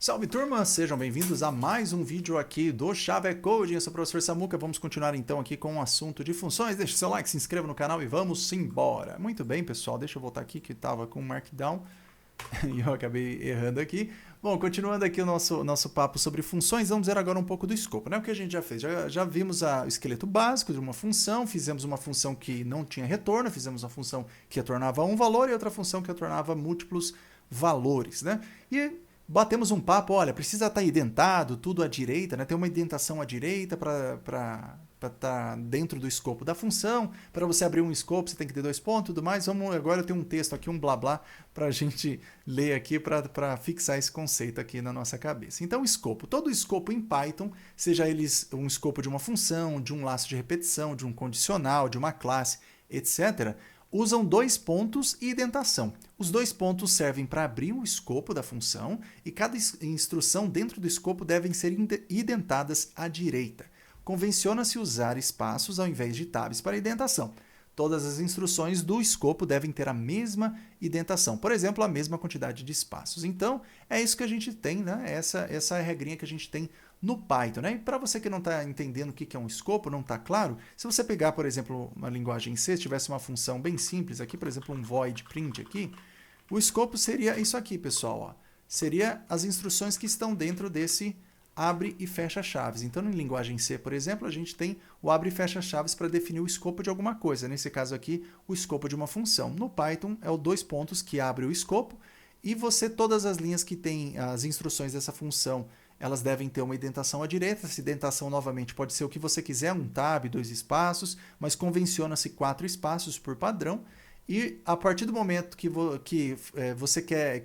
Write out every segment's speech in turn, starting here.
Salve turma, sejam bem-vindos a mais um vídeo aqui do Chave Coding. Eu sou o professor Samuca, vamos continuar então aqui com o assunto de funções. Deixe seu like, se inscreva no canal e vamos embora. Muito bem, pessoal, deixa eu voltar aqui que estava com o Markdown e eu acabei errando aqui. Bom, continuando aqui o nosso papo sobre funções, vamos ver agora um pouco do escopo, né? O que a gente já fez? Já vimos o esqueleto básico de uma função, fizemos uma função que não tinha retorno, fizemos uma função que retornava um valor e outra função que retornava múltiplos valores, né? E batemos um papo, olha, precisa estar indentado, tudo à direita, né? Tem uma indentação à direita para estar dentro do escopo da função. Para você abrir um escopo, você tem que ter dois pontos e tudo mais. Agora eu tenho um texto aqui, um blá blá, para a gente ler aqui para fixar esse conceito aqui na nossa cabeça. Então, escopo. Todo escopo em Python, seja eles um escopo de uma função, de um laço de repetição, de um condicional, de uma classe, etc., usam dois pontos e indentação. Os dois pontos servem para abrir o escopo da função e cada instrução dentro do escopo devem ser indentadas à direita. Convenciona-se usar espaços ao invés de tabs para indentação. Todas as instruções do escopo devem ter a mesma indentação, por exemplo, a mesma quantidade de espaços. Então, é isso que a gente tem, né? Essa é a regrinha que a gente tem no Python, né? E para você que não está entendendo o que é um escopo, não está claro, se você pegar, por exemplo, uma linguagem C, se tivesse uma função bem simples aqui, por exemplo, um void print aqui, o escopo seria isso aqui, pessoal. Ó. Seria as instruções que estão dentro desse abre e fecha chaves. Então, em linguagem C, por exemplo, a gente tem o abre e fecha chaves para definir o escopo de alguma coisa. Nesse caso aqui, o escopo de uma função. No Python, é o dois pontos que abre o escopo e todas as linhas que tem as instruções dessa função, elas devem ter uma indentação à direita. Essa indentação, novamente, pode ser o que você quiser, um tab, dois espaços, mas convenciona-se 4 espaços por padrão. E a partir do momento que você quer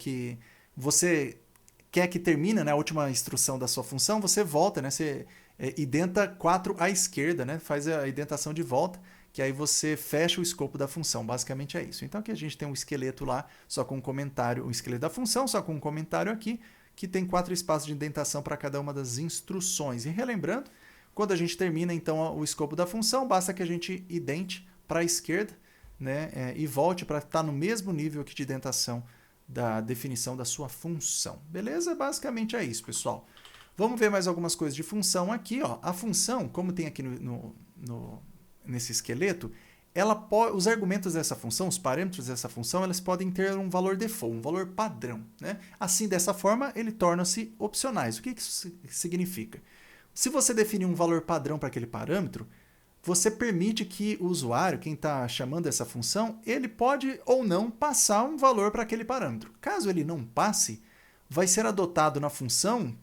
que termine, né, a última instrução da sua função, você volta, né, você identa 4 à esquerda, né, faz a indentação de volta, que aí você fecha o escopo da função. Basicamente é isso. Então aqui a gente tem um esqueleto lá, só com um comentário, um esqueleto da função, só com um comentário aqui, que tem 4 espaços de indentação para cada uma das instruções. E relembrando, quando a gente termina então o escopo da função, basta que a gente idente para a esquerda, né, e volte para estar no mesmo nível aqui de indentação da definição da sua função. Beleza? Basicamente é isso, pessoal. Vamos ver mais algumas coisas de função aqui. Ó. A função, como tem aqui nesse esqueleto, os argumentos dessa função, os parâmetros dessa função, eles podem ter um valor default, um valor padrão. Né? Assim, dessa forma, ele torna-se opcionais. O que isso significa? Se você definir um valor padrão para aquele parâmetro, você permite que o usuário, quem está chamando essa função, ele pode ou não passar um valor para aquele parâmetro. Caso ele não passe, vai ser adotado na função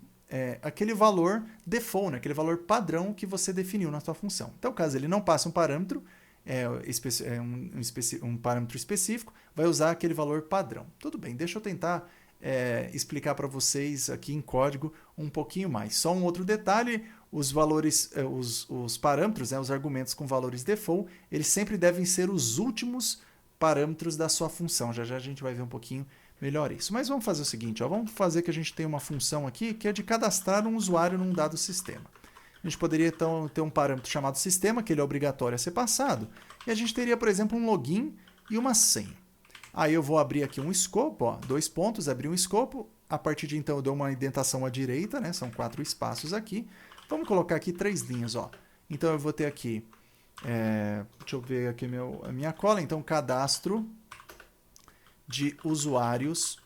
aquele valor default, né? Aquele valor padrão que você definiu na sua função. Então, caso ele não passe um parâmetro, um parâmetro específico, vai usar aquele valor padrão. Tudo bem, deixa eu tentar explicar para vocês aqui em código um pouquinho mais. Só um outro detalhe, os valores, os parâmetros, né, os argumentos com valores default, eles sempre devem ser os últimos parâmetros da sua função. Já já a gente vai ver um pouquinho melhor isso. Mas vamos fazer o seguinte, ó, vamos fazer que a gente tenha uma função aqui que é de cadastrar um usuário num dado sistema. A gente poderia então ter um parâmetro chamado sistema, que ele é obrigatório a ser passado, e a gente teria, por exemplo, um login e uma senha. Aí eu vou abrir aqui um escopo, ó, 2 pontos, abrir um escopo. A partir de então eu dou uma indentação à direita, né? São 4 espaços aqui. Vamos colocar aqui 3 linhas, ó. Então eu vou ter aqui, deixa eu ver aqui a minha cola. Então cadastro de usuários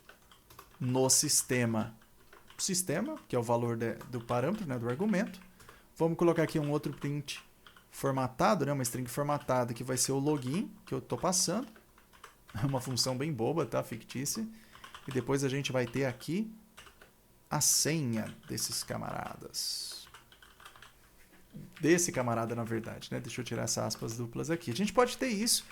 no sistema, que é o valor do parâmetro, né? Do argumento. Vamos colocar aqui um outro print formatado, né? Uma string formatada que vai ser o login que eu estou passando. É uma função bem boba, tá? Fictícia. E depois a gente vai ter aqui a senha desses camaradas. Desse camarada, na verdade, né? Deixa eu tirar essas aspas duplas aqui. A gente pode ter isso.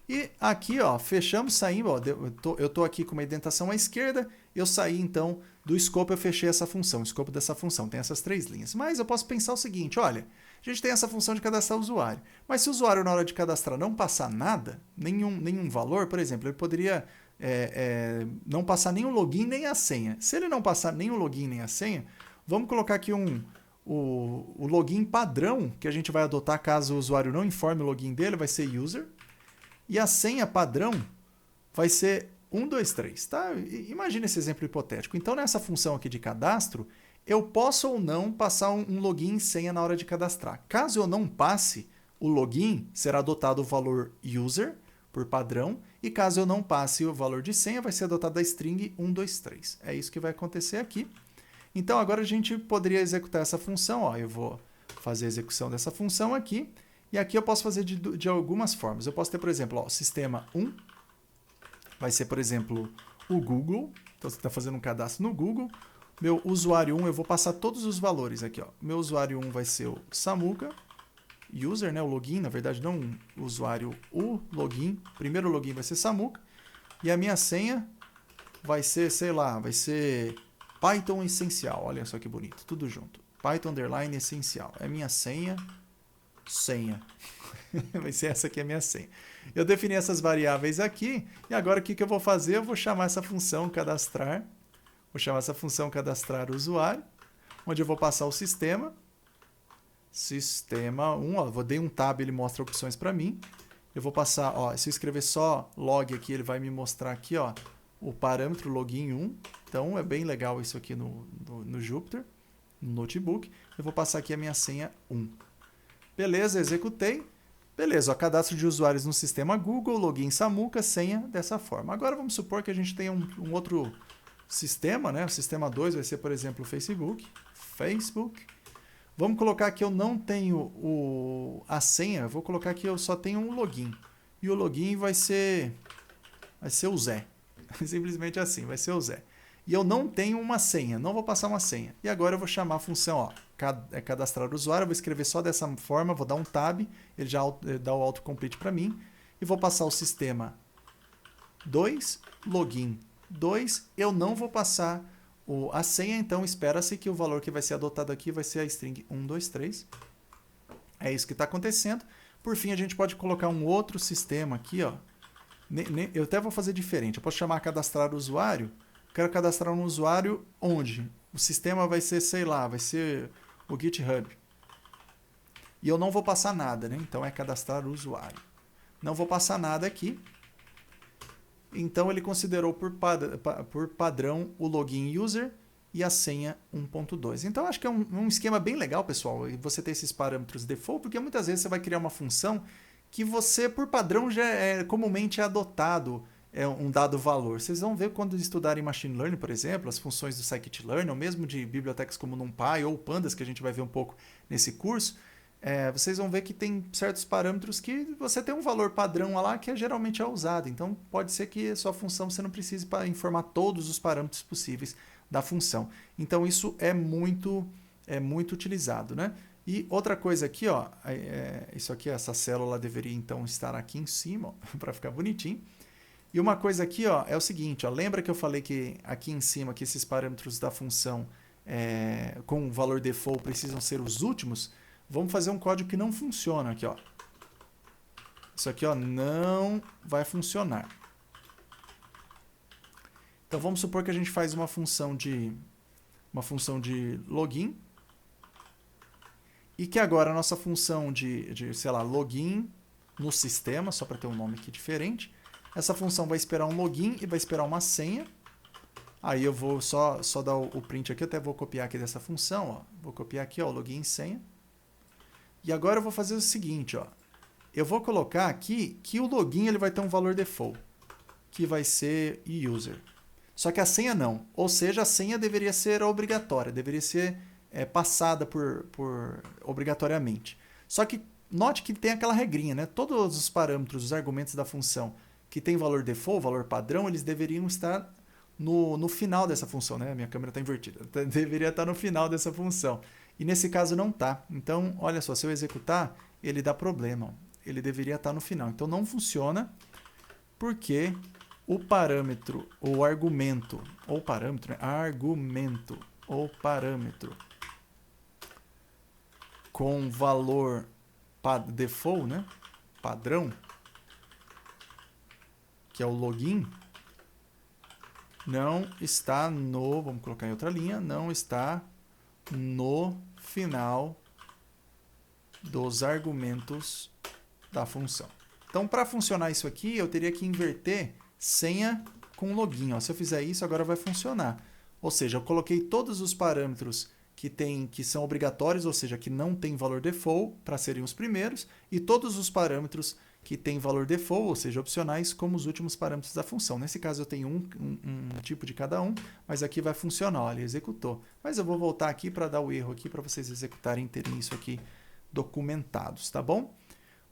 E aqui, ó, fechamos, saímos. Ó, eu tô aqui com uma indentação à esquerda. Eu saí, então, do escopo, eu fechei essa função. O escopo dessa função tem essas 3 linhas. Mas eu posso pensar o seguinte, olha... A gente tem essa função de cadastrar o usuário. Mas se o usuário, na hora de cadastrar, não passar nada, nenhum valor, por exemplo, ele poderia não passar nem o login nem a senha. Se ele não passar nem o login nem a senha, vamos colocar aqui o login padrão que a gente vai adotar caso o usuário não informe o login dele, vai ser user. E a senha padrão vai ser 1, 2, 3, tá? Imagina esse exemplo hipotético. Então, nessa função aqui de cadastro, eu posso ou não passar um login e senha na hora de cadastrar. Caso eu não passe o login, será adotado o valor user, por padrão, e caso eu não passe o valor de senha, vai ser adotado a string 123. É isso que vai acontecer aqui. Então, agora a gente poderia executar essa função. Ó, eu vou fazer a execução dessa função aqui, e aqui eu posso fazer de algumas formas. Eu posso ter, por exemplo, ó, sistema 1, vai ser, por exemplo, o Google. Então, você está fazendo um cadastro no Google. Meu usuário 1, eu vou passar todos os valores aqui. Ó. Meu usuário 1 vai ser o Samuca. User, né, o login, na verdade não o usuário, o login. Primeiro login vai ser Samuca. E a minha senha vai ser, sei lá, vai ser Python essencial. Olha só que bonito, tudo junto. Python underline essencial. É minha senha. Vai ser essa aqui a minha senha. Eu defini essas variáveis aqui. E agora o que eu vou fazer? Eu vou chamar essa função cadastrar. Vou chamar essa função cadastrar usuário. Onde eu vou passar o sistema. Sistema 1, ó, vou dar um tab, ele mostra opções para mim. Eu vou passar, ó, se eu escrever só log aqui, ele vai me mostrar aqui, ó, o parâmetro login 1. Então é bem legal isso aqui no Jupyter, no notebook. Eu vou passar aqui a minha senha 1. Beleza, executei. Beleza, ó, cadastro de usuários no sistema Google, login Samuca, senha dessa forma. Agora vamos supor que a gente tenha um outro sistema, né? O sistema 2 vai ser, por exemplo, o Facebook. Vamos colocar que eu não tenho a senha, eu vou colocar que eu só tenho um login. E o login vai ser o Zé. Simplesmente assim, vai ser o Zé. E eu não tenho uma senha, não vou passar uma senha. E agora eu vou chamar a função, ó, cadastrar usuário, eu vou escrever só dessa forma, vou dar um tab, ele já dá o autocomplete para mim. E vou passar o sistema 2, login 2, eu não vou passar a senha, então espera-se que o valor que vai ser adotado aqui vai ser a string 123. É isso que está acontecendo. Por fim, a gente pode colocar um outro sistema aqui. Ó. Eu até vou fazer diferente. Eu posso chamar cadastrar usuário. Quero cadastrar um usuário onde? O sistema vai ser, sei lá, vai ser o GitHub. E eu não vou passar nada, né? Então é cadastrar usuário. Não vou passar nada aqui. Então, ele considerou por padrão o login user e a senha 1.2. Então, acho que é um esquema bem legal, pessoal, você ter esses parâmetros default, porque muitas vezes você vai criar uma função que você, por padrão, já comumente é adotado um dado valor. Vocês vão ver quando estudarem Machine Learning, por exemplo, as funções do Scikit-learn, ou mesmo de bibliotecas como NumPy ou Pandas, que a gente vai ver um pouco nesse curso, vocês vão ver que tem certos parâmetros que você tem um valor padrão lá que geralmente é usado. Então, pode ser que a sua função você não precise informar todos os parâmetros possíveis da função. Então, isso é muito utilizado, né? E outra coisa aqui, ó, isso aqui, essa célula deveria então estar aqui em cima, para ficar bonitinho. E uma coisa aqui, ó, é o seguinte, ó, lembra que eu falei que aqui em cima que esses parâmetros da função com o valor default precisam ser os últimos? Vamos fazer um código que não funciona aqui, ó. Isso aqui, ó, não vai funcionar. Então vamos supor que a gente faz uma função de login e que agora a nossa função sei lá, login no sistema, só para ter um nome aqui diferente, essa função vai esperar um login e vai esperar uma senha. Aí eu vou só dar o print aqui, eu até vou copiar aqui dessa função, ó. Vou copiar aqui, ó, login e senha. E agora eu vou fazer o seguinte, ó. Eu vou colocar aqui que o login ele vai ter um valor default, que vai ser user. Só que a senha não. Ou seja, a senha deveria ser obrigatória, deveria ser passada obrigatoriamente. Só que note que tem aquela regrinha, né? Todos os parâmetros, os argumentos da função que tem valor default, valor padrão, eles deveriam estar no final dessa função, né? Minha câmera está invertida. Deveria estar no final dessa função. E nesse caso não está. Então, olha só, se eu executar, ele dá problema. Ele deveria estar no final. Então, não funciona porque o parâmetro, ou argumento, ou parâmetro, né? Argumento, ou parâmetro com valor default, né? Padrão, que é o login, não está vamos colocar em outra linha, não está no final dos argumentos da função. Então, para funcionar isso aqui, eu teria que inverter senha com o login. Ó. Se eu fizer isso, agora vai funcionar. Ou seja, eu coloquei todos os parâmetros que são obrigatórios, ou seja, que não tem valor default, para serem os primeiros, e todos os parâmetros que têm valor default, ou seja, opcionais, como os últimos parâmetros da função. Nesse caso eu tenho um tipo de cada um, mas aqui vai funcionar, ó, ele executou. Mas eu vou voltar aqui para dar o erro aqui, para vocês executarem e terem isso aqui documentados, tá bom?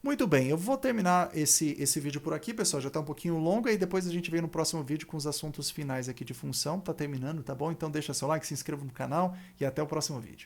Muito bem, eu vou terminar esse vídeo por aqui, pessoal, já está um pouquinho longo, e depois a gente vem no próximo vídeo com os assuntos finais aqui de função, tá terminando, tá bom? Então deixa seu like, se inscreva no canal e até o próximo vídeo.